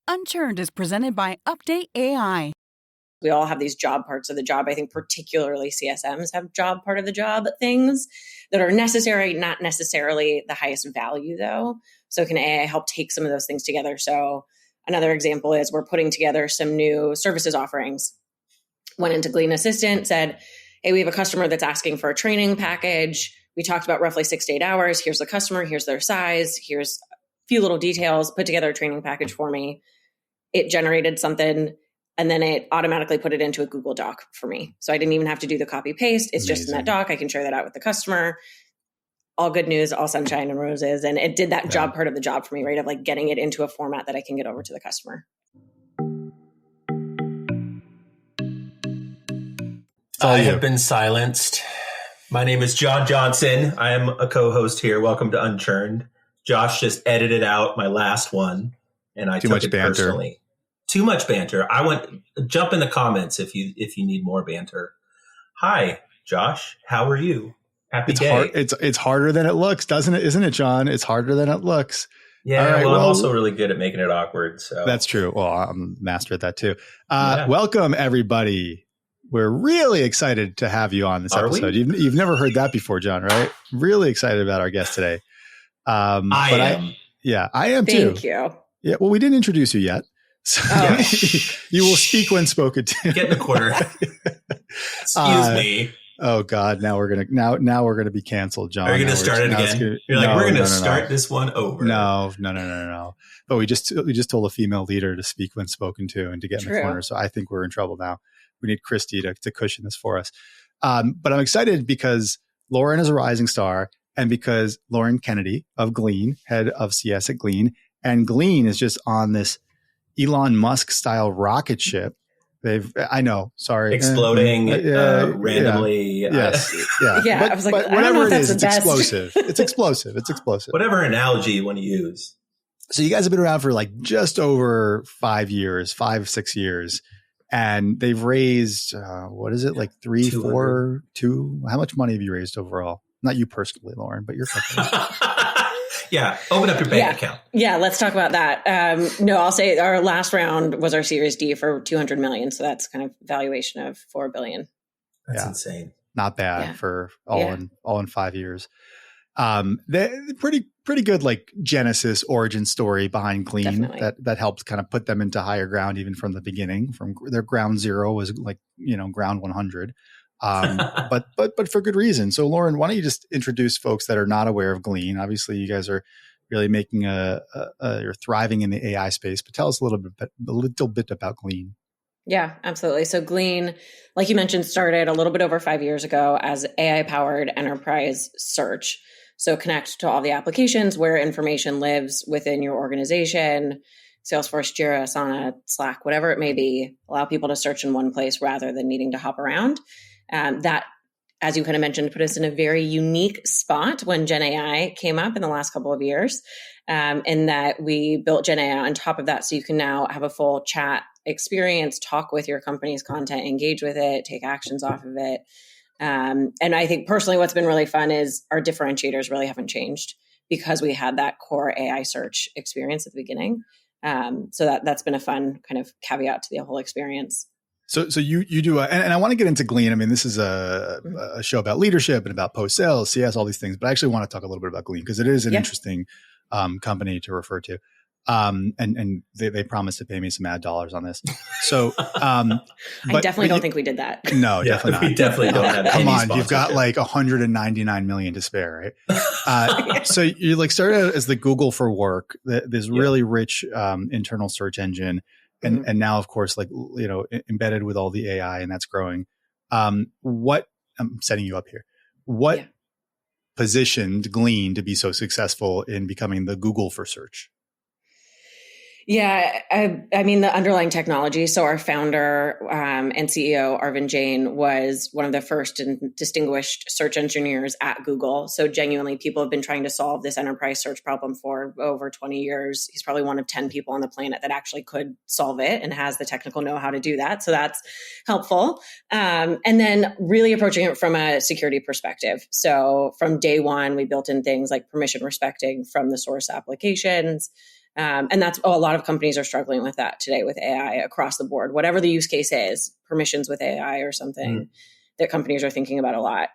Unturned is presented by UpdateAI. We all have these job parts of the job. I think particularly CSMs have job part of the job things that are necessary, not necessarily the highest value though. So can AI help take some of those things together? So another example is we're putting together some new services offerings. Went into Glean Assistant, said, hey, we have a customer that's asking for a training package. We talked about roughly 6 to 8 hours. Here's the customer, here's their size, here's a few little details, put together a training package for me. It generated something, and then it automatically put it into a Google Doc for me. So I didn't even have to do the copy paste. It's just in that doc. I can share that out with the customer. All good news, all sunshine and roses. And it did that job part of the job for me, right? Of like getting it into a format that I can get over to the customer. I have been silenced. My name is Jon Johnson. I am a co-host here. Welcome to Unturned. Josh just edited out my last one, and I took it personally. Too much banter. Jump in the comments if you need more banter. Hi, Josh. How are you? Happy day. Hard, it's harder than it looks, doesn't it? Isn't it, John? It's harder than it looks. Yeah. Right, well, I'm also really good at making it awkward. So that's true. Well, I'm master at that too. Welcome, everybody. We're really excited to have you on this episode. You've never heard that before, John, right? Really excited about our guest today. I am too. Thank you. Yeah. Well, we didn't introduce you yet. So you will speak when spoken to. Get in the corner. Excuse me. Oh God! Now we're gonna be canceled, John. Are you gonna start it again? You're like, we're gonna start this one over. No. But we just told a female leader to speak when spoken to and to get in the corner. So I think we're in trouble now. We need Christy to cushion this for us. But I'm excited because Lauren is a rising star, and because Lauren Kennedy of Glean, head of CS at Glean, and Glean is just on this Elon Musk style rocket ship. Exploding randomly. Yes. Yeah. I was like, but whatever it is, it's explosive. It's explosive. Whatever analogy you want to use. So you guys have been around for like just over 5 years, 6 years. And they've raised, what is it? Like 3, 4, 2? How much money have you raised overall? Not you personally, Lauren, but your company. Yeah. Open up your bank account. Yeah. Let's talk about that. No, I'll say our last round was our Series D for $200 million. So that's kind of valuation of $4 billion. That's insane. Not bad for all in 5 years. They're pretty good, like Genesis origin story behind Glean that helped kind of put them into higher ground, even from the beginning. From their ground zero was like, ground 100. But for good reason. So Lauren, why don't you just introduce folks that are not aware of Glean? Obviously you guys are really making you're thriving in the AI space, but tell us a little bit about Glean. Yeah, absolutely. So Glean, like you mentioned, started a little bit over 5 years ago as AI powered enterprise search. So connect to all the applications where information lives within your organization, Salesforce, Jira, Asana, Slack, whatever it may be, allow people to search in one place rather than needing to hop around. That, as you kind of mentioned, put us in a very unique spot when Gen AI came up in the last couple of years, in that we built Gen AI on top of that. So you can now have a full chat experience, talk with your company's content, engage with it, take actions off of it. And I think personally what's been really fun is our differentiators really haven't changed because we had that core AI search experience at the beginning. So that's been a fun kind of caveat to the whole experience. So you do, and I want to get into Glean. I mean, this is a show about leadership and about post-sales, CS, all these things, but I actually want to talk a little bit about Glean because it is an interesting company to refer to. And they promised to pay me some ad dollars on this. So, I definitely don't think we did that. No, definitely not. We definitely don't have Come any on, sponsorship. you've got like $199 million to spare, right? So you like started out as the Google for work, this really rich internal search engine. And now, of course, like, embedded with all the AI, and that's growing. What I'm setting you up here. What positioned Glean to be so successful in becoming the Google for search? Yeah, I mean, the underlying technology. So our founder and CEO, Arvind Jain, was one of the first and distinguished search engineers at Google. So genuinely, people have been trying to solve this enterprise search problem for over 20 years. He's probably one of 10 people on the planet that actually could solve it and has the technical know-how to do that. So that's helpful. And then really approaching it from a security perspective. So from day one, we built in things like permission respecting from the source applications. And that's a lot of companies are struggling with that today with AI across the board. Whatever the use case is, permissions with AI or something that companies are thinking about a lot.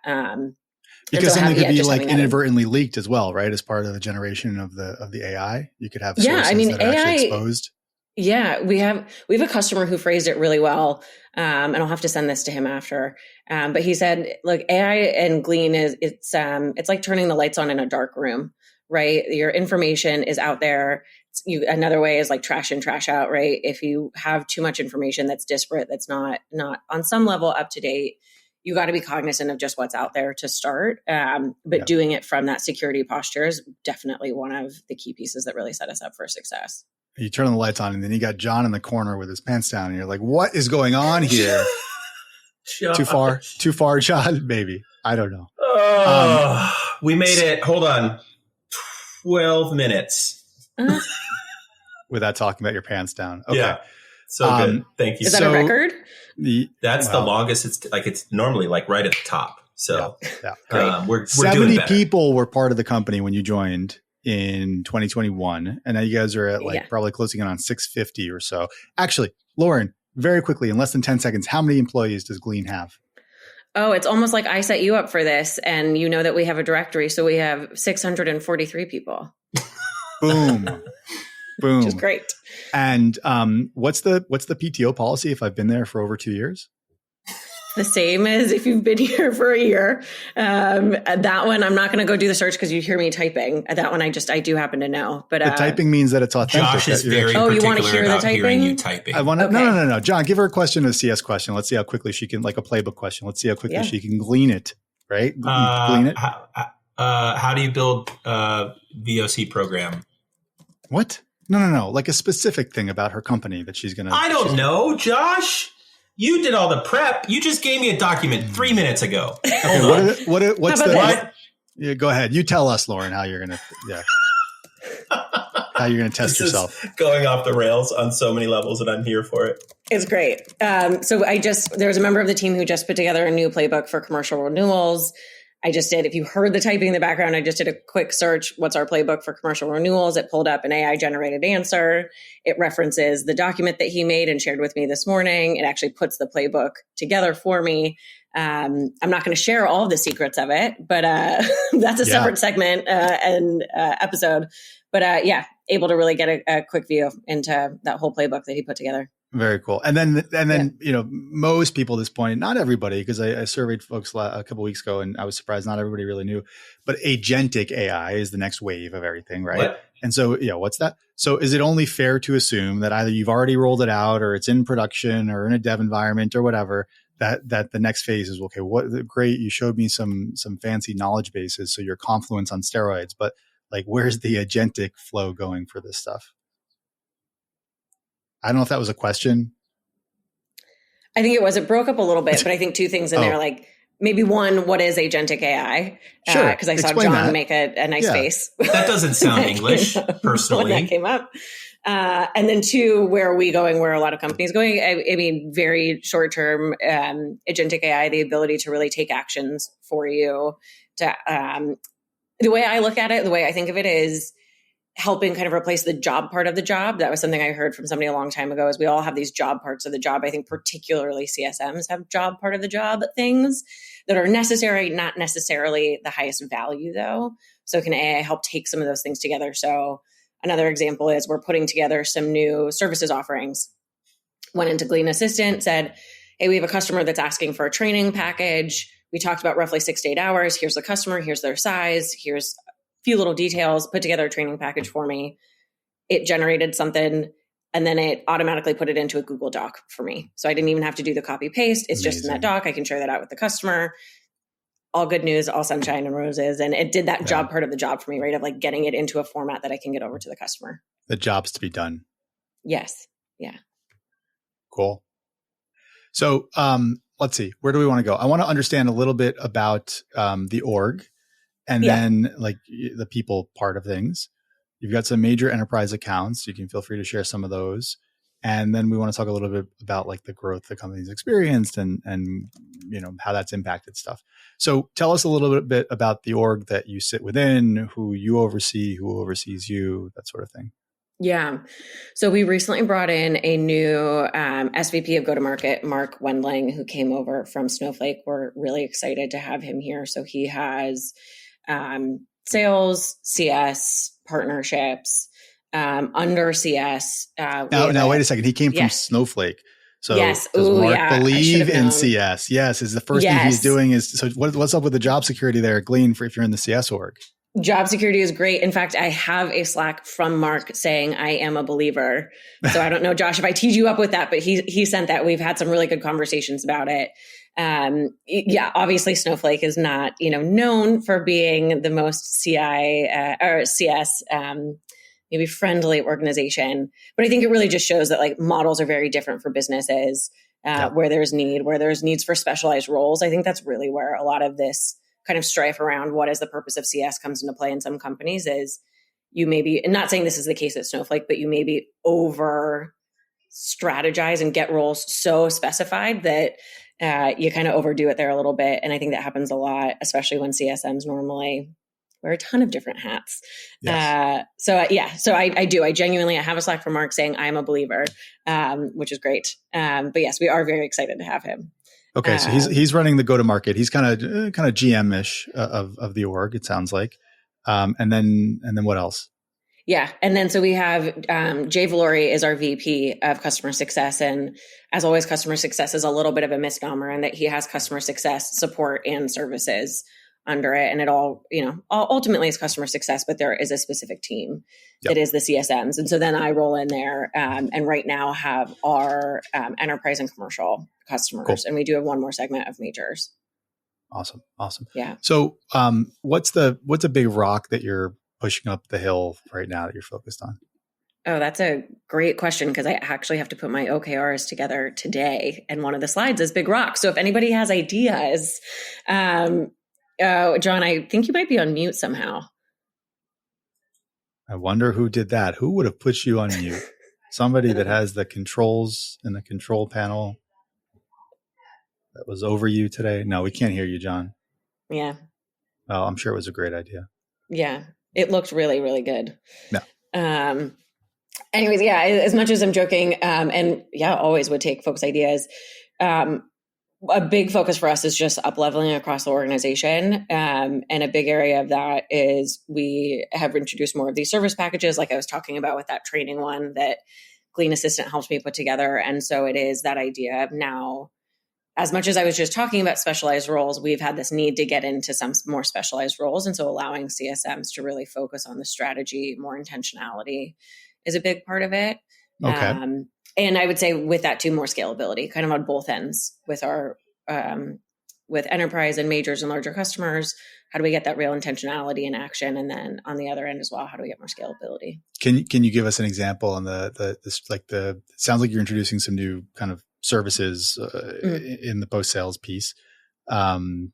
Because something could be like inadvertently leaked as well, right? As part of the generation of the AI, you could have sources that are actually exposed. Yeah, we have a customer who phrased it really well, and I'll have to send this to him after. But he said, "Look, AI and Glean it's like turning the lights on in a dark room, right? Your information is out there. Another way is like trash in, trash out, right? If you have too much information that's disparate, that's not on some level up to date, you got to be cognizant of just what's out there to start. But doing it from that security posture is definitely one of the key pieces that really set us up for success." You turn the lights on and then you got John in the corner with his pants down and you're like, what is going on here? Too far, John? Maybe. I don't know. We made it. Hold on. 12 minutes. Without talking about your pants down. Okay. Yeah. So good. Thank you. Is that a record? That's the longest. It's normally like right at the top. So we're 70 doing better. people were part of the company when you joined in 2021. And now you guys are at probably closing in on 650 or so. Actually, Lauren, very quickly, in less than 10 seconds, how many employees does Glean have? Oh, it's almost like I set you up for this. And you know that we have a directory. So we have 643 people. Boom. Boom. Which is great. And what's the PTO policy if I've been there for over 2 years? The same as if you've been here for a year. That one, I'm not going to go do the search because you hear me typing. That one, I do happen to know. But the typing means that it's authentic. Josh is very particular you want to hear about the typing? hearing you typing. I want to. Okay. No. John, give her a question, a CS question. Let's see how quickly she can, like a playbook question. Let's see how quickly she can glean it. Right? Glean it. How do you build a VOC program? What? No. Like a specific thing about her company that she's going to. I don't know, Josh. You did all the prep. You just gave me a document 3 minutes ago. Okay, what's the? Yeah, go ahead. You tell us, Lauren, how you're gonna. Yeah. How you're gonna test yourself. Going off the rails on so many levels, and I'm here for it. It's great. So there's a member of the team who just put together a new playbook for commercial renewals. If you heard the typing in the background, I just did a quick search. What's our playbook for commercial renewals? It pulled up an AI generated answer. It references the document that he made and shared with me this morning. It actually puts the playbook together for me. I'm not going to share all of the secrets of it, but that's a separate segment and episode. But able to really get a quick view into that whole playbook that he put together. Very cool. And then most people at this point, not everybody, because I surveyed folks a couple of weeks ago and I was surprised not everybody really knew, but agentic AI is the next wave of everything, right? What? And so, what's that? So is it only fair to assume that either you've already rolled it out or it's in production or in a dev environment or whatever, that the next phase is, okay, great. You showed me some fancy knowledge bases. So your Confluence on steroids, but like, where's the agentic flow going for this stuff? I don't know if that was a question. I think it was. It broke up a little bit, but I think two things in there, like maybe one, what is agentic AI? Sure. Because I saw John make a nice face. That doesn't sound English, personally. When that came up. And then two, where are we going, where are a lot of companies going? I mean, very short term, agentic AI, the ability to really take actions for you. The way I look at it, the way I think of it is helping kind of replace the job part of the job. That was something I heard from somebody a long time ago, is we all have these job parts of the job. I think particularly CSMs have job part of the job things that are necessary, not necessarily the highest value though. So can AI help take some of those things together? So another example is we're putting together some new services offerings. Went into Glean Assistant, said, hey, we have a customer that's asking for a training package. We talked about roughly 6 to 8 hours. Here's the customer, here's their size, here's few little details, put together a training package for me. It generated something, and then it automatically put it into a Google Doc for me. So I didn't even have to do the copy paste. It's just in that doc. I can share that out with the customer. All good news, all sunshine and roses. And it did that job part of the job for me, right? Of like getting it into a format that I can get over to the customer. The job's to be done. Yes. Yeah. Cool. So let's see. Where do we want to go? I want to understand a little bit about the org. And then like the people part of things. You've got some major enterprise accounts. You can feel free to share some of those. And then we want to talk a little bit about like the growth the company's experienced and how that's impacted stuff. So tell us a little bit about the org that you sit within, who you oversee, who oversees you, that sort of thing. Yeah. So we recently brought in a new SVP of go-to-market, Mark Wendling, who came over from Snowflake. We're really excited to have him here. So he has sales, CS, partnerships, under CS. Now, wait a second. He came from Snowflake. So yes. does Ooh, Mark yeah, believe in CS? Yes. Is the first thing he's doing is, so what's up with the job security there at Glean if you're in the CS org? Job security is great. In fact, I have a Slack from Mark saying I am a believer. So I don't know, Josh, if I teed you up with that, but he sent that. We've had some really good conversations about it. Obviously Snowflake is not, known for being the most CI or CS maybe friendly organization, but I think it really just shows that like models are very different for businesses where there's needs for specialized roles. I think that's really where a lot of this kind of strife around what is the purpose of CS comes into play in some companies is you maybe, and not saying this is the case at Snowflake, but you maybe over strategize and get roles so specified that you kind of overdo it there a little bit. And I think that happens a lot, especially when CSMs normally wear a ton of different hats. Yes. So I do. I genuinely, I have a Slack from Mark saying I'm a believer, which is great. But yes, we are very excited to have him. Okay, so he's running the go-to-market. He's kind of GM-ish of the org, it sounds like. And then what else? Yeah, and then so we have Jay Valori is our VP of customer success, and as always, customer success is a little bit of a misnomer in that he has customer success support and services under it, and it all ultimately is customer success, but there is a specific team that is the CSMs, and so then I roll in there, and right now have our enterprise and commercial customers, and we do have one more segment of majors. Awesome. Yeah. So, what's a big rock that you're pushing up the hill right now that you're focused on? Oh, that's a great question because I actually have to put my OKRs together today, and one of the slides is big rock. So if anybody has ideas, John, I think you might be on mute somehow. I wonder who did that. Who would have put you on mute? Somebody that has the controls in the control panel that was over you today. No, we can't hear you, John. Yeah. Oh, I'm sure it was a great idea. Yeah. It looked really, really good. No. Anyways, yeah, as much as I'm joking, and always would take folks' ideas. A big focus for us is just up-leveling across the organization. And a big area of that is we have introduced more of these service packages, like I was talking about with that training one that Glean Assistant helps me put together. And so it is that idea of now, as much as I was just talking about specialized roles, we've had this need to get into some more specialized roles. And so allowing CSMs to really focus on the strategy, more intentionality is a big part of it. Okay. And I would say with that too, more scalability kind of on both ends with our, with enterprise and majors and larger customers. How do we get that real intentionality in action? And then on the other end as well, how do we get more scalability? Can you give us an example on it sounds like you're introducing some new kind of services in the post-sales piece. Can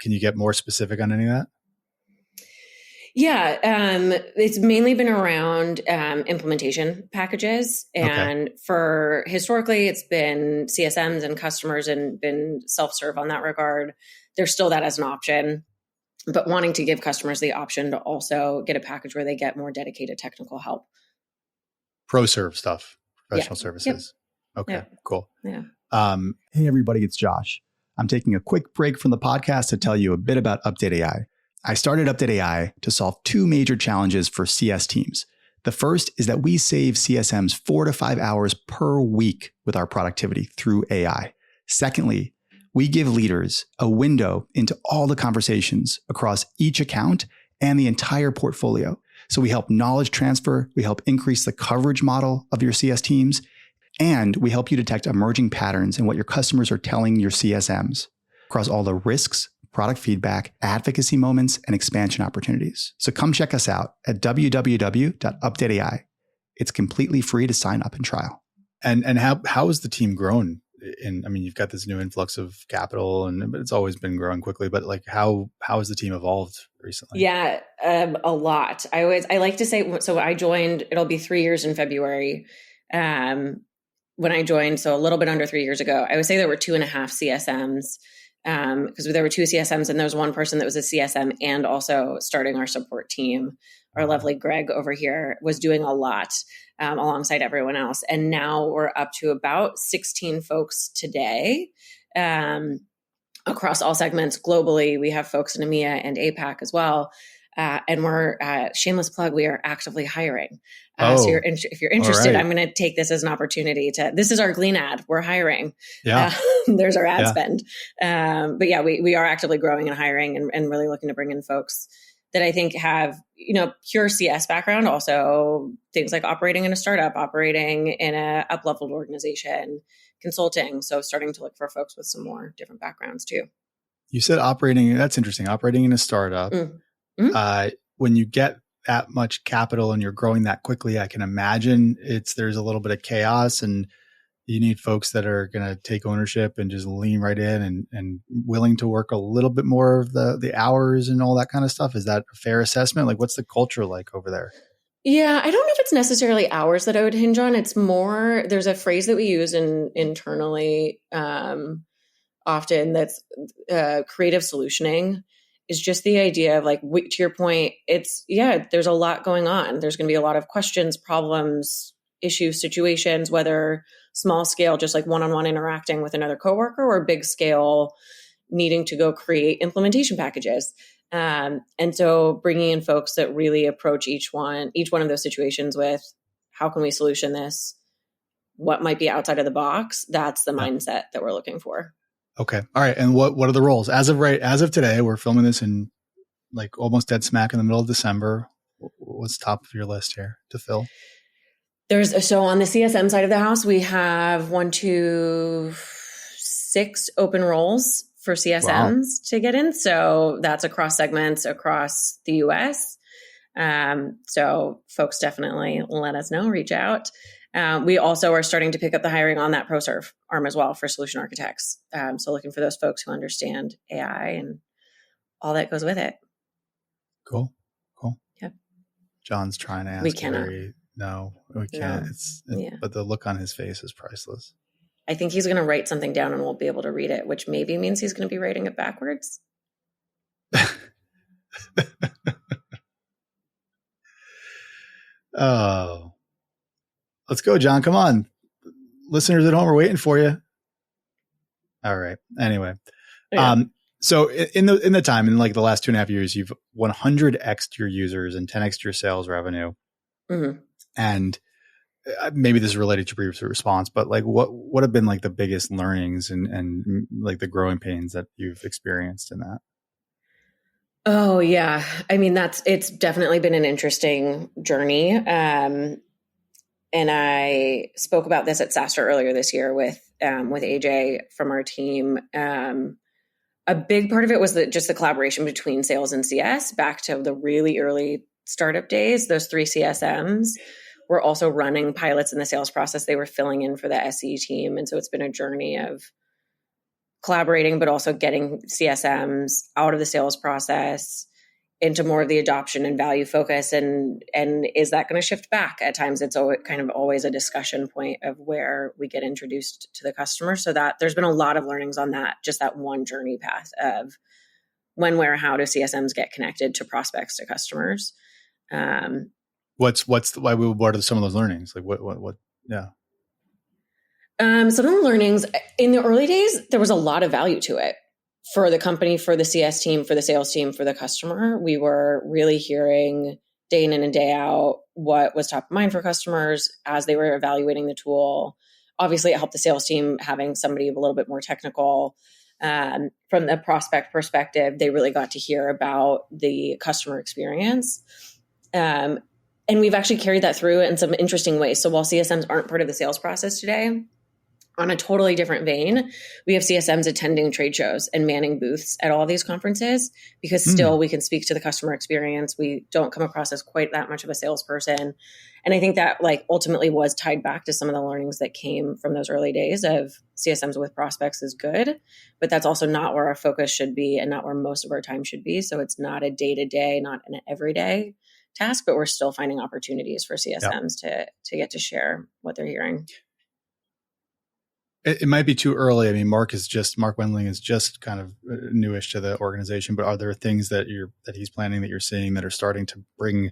you get more specific on any of that? Yeah, it's mainly been around implementation packages. And for historically, it's been CSMs and customers and been self-serve on that regard. There's still that as an option, but wanting to give customers the option to also get a package where they get more dedicated technical help. Pro-serve stuff, professional services. Yep. Okay, cool. Yeah. Hey, everybody, it's Josh. I'm taking a quick break from the podcast to tell you a bit about UpdateAI. I started UpdateAI to solve two major challenges for CS teams. The first is that we save CSMs 4 to 5 hours per week with our productivity through AI. Secondly, we give leaders a window into all the conversations across each account and the entire portfolio. So we help knowledge transfer, we help increase the coverage model of your CS teams, and we help you detect emerging patterns in what your customers are telling your CSMs across all the risks, product feedback, advocacy moments, and expansion opportunities. So come check us out at www.updateai. It's completely free to sign up and trial. And how has the team grown? You've got this new influx of capital, but it's always been growing quickly. But like, how has the team evolved recently? Yeah, a lot. I like to say. So I joined. It'll be 3 years in February. When I joined, so a little bit under 3 years ago, I would say there were 2.5 CSMs. because there were 2 CSMs and there was one person that was a CSM and also starting our support team. Our lovely Greg over here was doing a lot alongside everyone else. And now we're up to about 16 folks today across all segments globally. We have folks in EMEA and APAC as well. And we're, shameless plug, we are actively hiring. So if you're interested, I'm going to take this as an opportunity this is our Glean ad. We're hiring. Yeah. There's our ad spend. But yeah, we are actively growing and hiring and really looking to bring in folks that I think have, pure CS background, also things like operating in a startup, operating in a up-leveled organization, consulting. So starting to look for folks with some more different backgrounds too. You said operating, that's interesting. Operating in a startup. Mm-hmm. When you get that much capital and you're growing that quickly, I can imagine there's a little bit of chaos and you need folks that are going to take ownership and just lean right in and willing to work a little bit more of the hours and all that kind of stuff. Is that a fair assessment? Like, what's the culture like over there? Yeah, I don't know if it's necessarily hours that I would hinge on. It's more, there's a phrase that we use internally often that's creative solutioning. Is just the idea of like, to your point, there's a lot going on. There's going to be a lot of questions, problems, issues, situations, whether small scale, just like one-on-one interacting with another coworker, or big scale needing to go create implementation packages. And so bringing in folks that really approach each one of those situations with how can we solution this? What might be outside of the box? That's the mindset that we're looking for. Okay. All right. And what are the roles as of today? We're filming this in like almost dead smack in the middle of December. What's top of your list here to fill? So on the CSM side of the house, we have 6 open roles for CSMs to get in. So that's across segments across the US. So folks definitely let us know, reach out. We also are starting to pick up the hiring on that ProServe arm as well for solution architects. So looking for those folks who understand AI and all that goes with it. Cool. Yep. John's trying to ask. We cannot. No, we can't. But the look on his face is priceless. I think he's going to write something down and we'll be able to read it, which maybe means he's going to be writing it backwards. Oh, let's go, John. Come on. Listeners at home are waiting for you. All right. Anyway. Yeah. So in the time, in like the last 2.5 years, you've 100x'd your users and 10x'd your sales revenue. Mm-hmm. And maybe this is related to previous response, but like what have been like the biggest learnings and like the growing pains that you've experienced in that? Oh yeah. I mean, it's definitely been an interesting journey. And I spoke about this at SaaStr earlier this year with AJ from our team. A big part of it was just the collaboration between sales and CS back to the really early startup days. Those 3 CSMs were also running pilots in the sales process. They were filling in for the SE team. And so it's been a journey of collaborating, but also getting CSMs out of the sales process into more of the adoption and value focus. And is that going to shift back? At times it's always a discussion point of where we get introduced to the customer. So that there's been a lot of learnings on that, just that one journey path of when, where, how do CSMs get connected to prospects, to customers. What are some of those learnings? Like what? Yeah. Some of the learnings in the early days, there was a lot of value to it for the company, for the CS team, for the sales team, for the customer. We were really hearing day in and day out what was top of mind for customers as they were evaluating the tool. Obviously, it helped the sales team having somebody a little bit more technical. From the prospect perspective, they really got to hear about the customer experience. And we've actually carried that through in some interesting ways. So while CSMs aren't part of the sales process today, on a totally different vein, we have CSMs attending trade shows and manning booths at all of these conferences because still we can speak to the customer experience. We don't come across as quite that much of a salesperson. And I think that ultimately was tied back to some of the learnings that came from those early days of CSMs with prospects is good, but that's also not where our focus should be and not where most of our time should be. So it's not a day-to-day, not an everyday task, but we're still finding opportunities for CSMs to get to share what they're hearing. It might be too early. I mean, Mark Wendling is just kind of newish to the organization, but are there things that he's planning that you're seeing that are starting to bring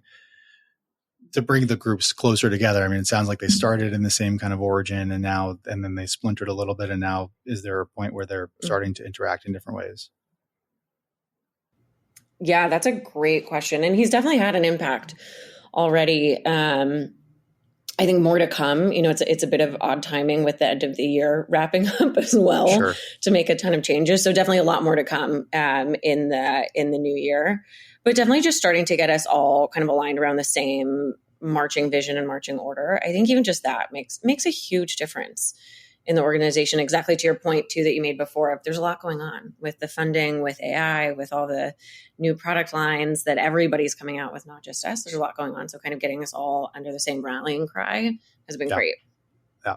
the groups closer together? I mean, it sounds like they started in the same kind of origin and then they splintered a little bit. And now is there a point where they're starting to interact in different ways? Yeah, that's a great question. And he's definitely had an impact already. I think more to come. It's a bit of odd timing with the end of the year wrapping up as well. Sure. To make a ton of changes. So definitely a lot more to come in the new year. But definitely just starting to get us all kind of aligned around the same marching vision and marching order. I think even just that makes a huge difference in the organization. Exactly to your point too that you made before. There's a lot going on with the funding, with AI, with all the new product lines that everybody's coming out with, not just us. There's a lot going on. So kind of getting us all under the same rallying cry has been great. Yeah.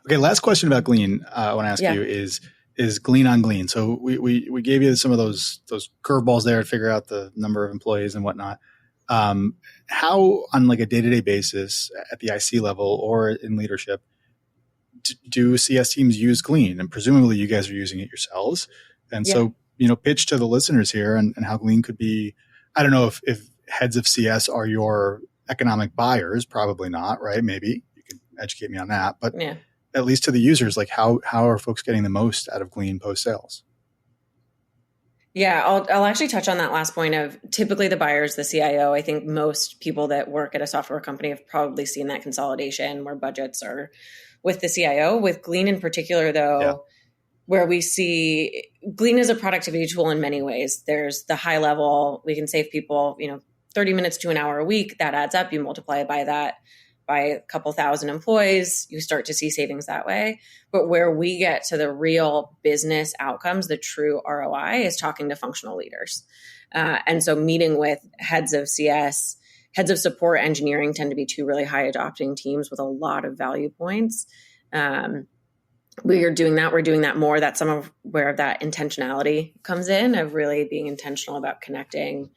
Okay. Last question about Glean. I want to ask you is Glean on Glean. So we gave you some of those curveballs there to figure out the number of employees and whatnot. How on like a day-to-day basis at the IC level or in leadership, do CS teams use Glean? And presumably you guys are using it yourselves. And so, pitch to the listeners here and how Glean could be, I don't know if heads of CS are your economic buyers, probably not, right? Maybe you can educate me on that, but at least to the users, like how are folks getting the most out of Glean post sales? Yeah, I'll actually touch on that last point of typically the buyers, the CIO. I think most people that work at a software company have probably seen that consolidation where budgets are with the CIO. With Glean in particular, though, where we see Glean is a productivity tool in many ways. There's the high level, we can save people, 30 minutes to an hour a week. That adds up. You multiply it by that, by a couple thousand employees, you start to see savings that way. But where we get to the real business outcomes, the true ROI, is talking to functional leaders. And so meeting with heads of CS, heads of support, engineering tend to be two really high adopting teams with a lot of value points. We are doing that. We're doing that more. That's some of where that intentionality comes in, of really being intentional about connecting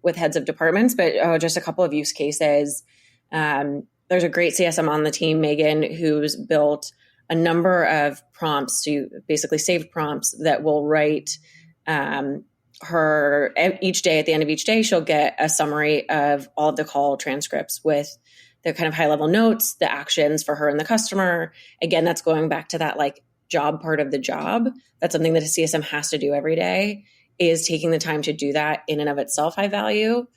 with heads of departments. But just a couple of use cases. There's a great CSM on the team, Megan, who's built a number of prompts, to basically saved prompts that will write her each day. At the end of each day, she'll get a summary of all of the call transcripts with the kind of high level notes, the actions for her and the customer. Again, that's going back to that like job part of the job. That's something that a CSM has to do every day, is taking the time to do that in and of itself high value.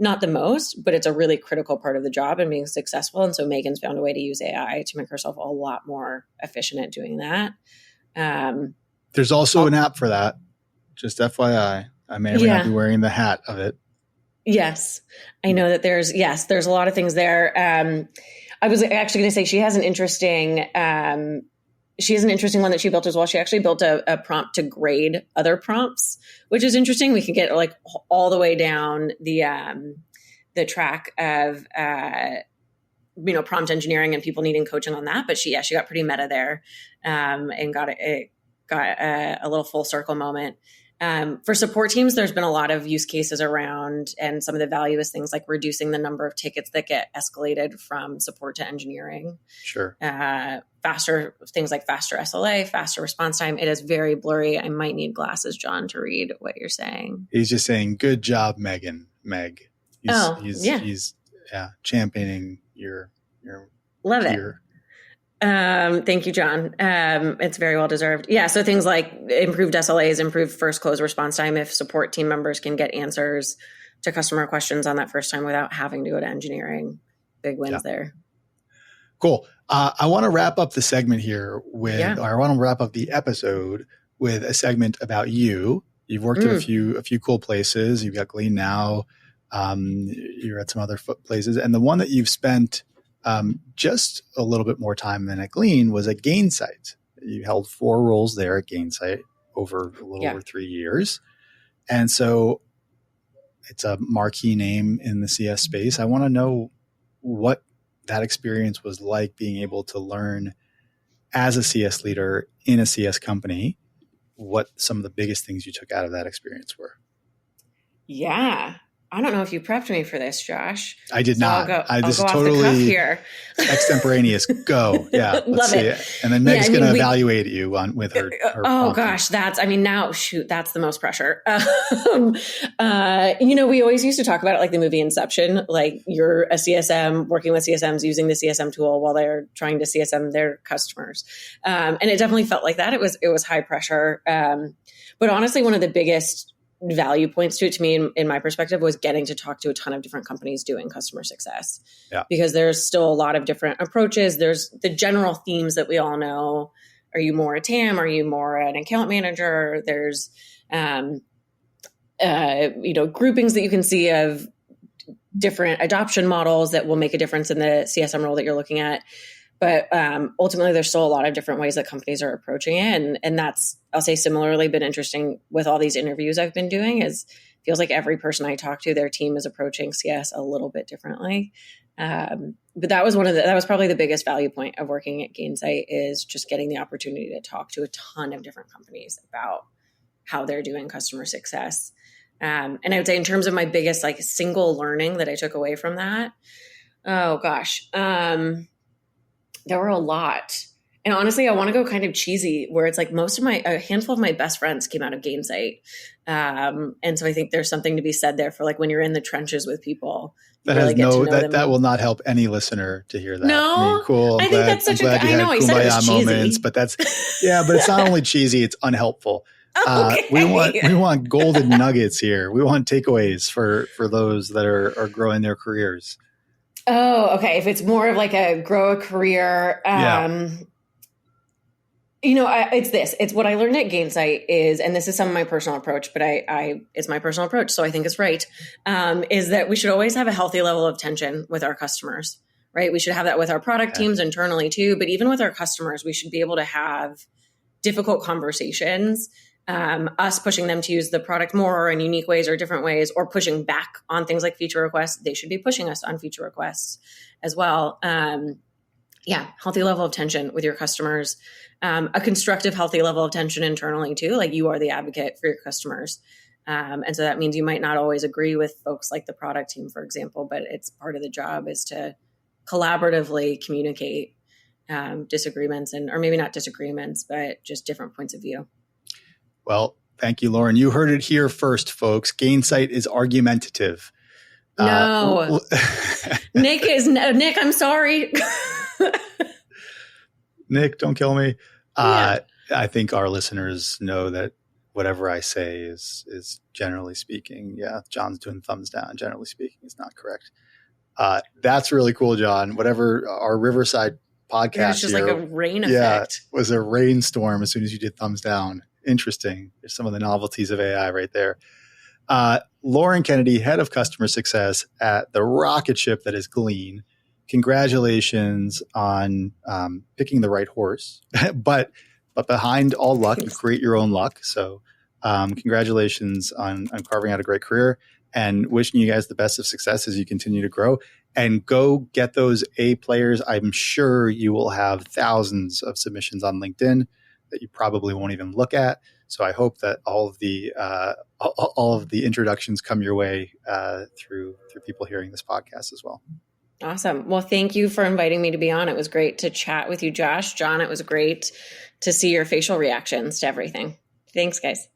Not the most, but it's a really critical part of the job and being successful. And so Megan's found a way to use AI to make herself a lot more efficient at doing that. There's also an app for that. Just FYI, I may or may not be wearing the hat of it. Yes. I know that there's a lot of things there. I was actually going to say she has an interesting one that she built as well. She actually built a prompt to grade other prompts, which is interesting. We can get like all the way down the track of, prompt engineering and people needing coaching on that. But she got pretty meta there, and got a little full circle moment. For support teams, there's been a lot of use cases around, and some of the value is things like reducing the number of tickets that get escalated from support to engineering. Sure. Things like faster SLA, faster response time. It is very blurry. I might need glasses, John, to read what you're saying. He's just saying, good job, Meg. He's championing your love peer. It. Thank you, John. It's very well deserved. Yeah. So things like improved SLAs, improved first close response time. If support team members can get answers to customer questions on that first time without having to go to engineering, big wins there. Cool. I want to wrap up the segment here or I want to wrap up the episode with a segment about you. You've worked at a few cool places. You've got Glean now. You're at some other places, and the one that you've spent just a little bit more time than at Glean was at Gainsight. You held 4 roles there at Gainsight over a little over 3 years. And so it's a marquee name in the CS space. I want to know what that experience was like, being able to learn as a CS leader in a CS company, what some of the biggest things you took out of that experience were. Yeah. I don't know if you prepped me for this, Josh. I did not. This is totally here. Extemporaneous. Go. Yeah. Love it. And then Meg's going to evaluate you with her oh gosh, that's the most pressure. We always used to talk about it like the movie Inception, like you're a CSM working with CSMs using the CSM tool while they're trying to CSM their customers. And it definitely felt like that. It was high pressure. But honestly, one of the biggest value points to me in my perspective was getting to talk to a ton of different companies doing customer success. Yeah. Because there's still a lot of different approaches. There's the general themes that we all know. Are you more a TAM? Are you more an account manager? There's groupings that you can see of different adoption models that will make a difference in the CSM role that you're looking at. But ultimately, there's still a lot of different ways that companies are approaching it. And that's, I'll say, similarly been interesting with all these interviews I've been doing is feels like every person I talk to, their team is approaching CS a little bit differently. But that was probably the biggest value point of working at Gainsight is just getting the opportunity to talk to a ton of different companies about how they're doing customer success. And I would say in terms of my biggest single learning that I took away from that, oh gosh, there were a lot. And honestly, I want to go kind of cheesy where it's like a handful of my best friends came out of Gainsight. And so I think there's something to be said there for when you're in the trenches with people. That will not help any listener to hear that. No, cool. I think that's such a, I know I said it was cheesy. Moments, but but it's not only cheesy, it's unhelpful. Okay. We want golden nuggets here. We want takeaways for those that are growing their careers. Oh, okay. If it's more of a grow a career, it's this. It's what I learned at Gainsight is, and this is some of my personal approach, but it's my personal approach, so I think it's right, is that we should always have a healthy level of tension with our customers, right? We should have that with our product teams internally too, but even with our customers, we should be able to have difficult conversations, us pushing them to use the product more in unique ways or different ways, or pushing back on things like feature requests. They should be pushing us on feature requests as well. Healthy level of tension with your customers, a constructive, healthy level of tension internally too. You are the advocate for your customers. And so that means you might not always agree with folks like the product team, for example, but it's part of the job is to collaboratively communicate disagreements or maybe not disagreements, but just different points of view. Well, thank you, Lauren. You heard it here first, folks. Gainsight is argumentative. No. Nick, I'm sorry. Nick, don't kill me. I think our listeners know that whatever I say is generally speaking, John's doing thumbs down. Generally speaking, is not correct. That's really cool, John. Whatever our Riverside podcast it's just here, a rain effect. Was a rainstorm as soon as you did thumbs down. Interesting. There's some of the novelties of AI right there. Lauren Kennedy, head of customer success at the rocket ship that is Glean. Congratulations on picking the right horse. but behind all luck, you create your own luck. So congratulations on carving out a great career and wishing you guys the best of success as you continue to grow. And go get those A players. I'm sure you will have thousands of submissions on LinkedIn that you probably won't even look at. So I hope that all of the introductions come your way through people hearing this podcast as well. Awesome. Well, thank you for inviting me to be on. It was great to chat with you, Josh. John, it was great to see your facial reactions to everything. Thanks, guys.